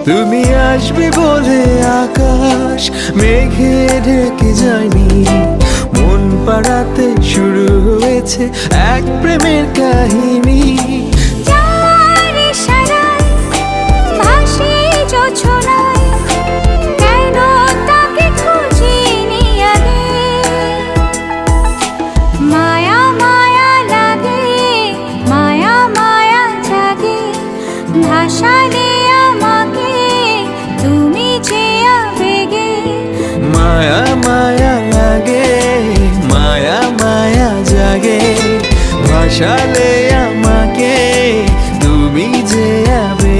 তুমি আসবে বলে আকাশ মেঘে ঢেকে যায়নি, মন পাড়াতে শুরু হয়েছে এক প্রেমের কাহিনী। যার ইশারায় ভাসি জোছনায়, কেন তাকে খুঁজিনি আগে। মায়া মায়া লাগে, মায়া মায়া জাগে, ভাসালে আমাকে তুমি যে আবেগে। মায়া মায়া লাগে, মায়া মায়া জাগে, ভাসালে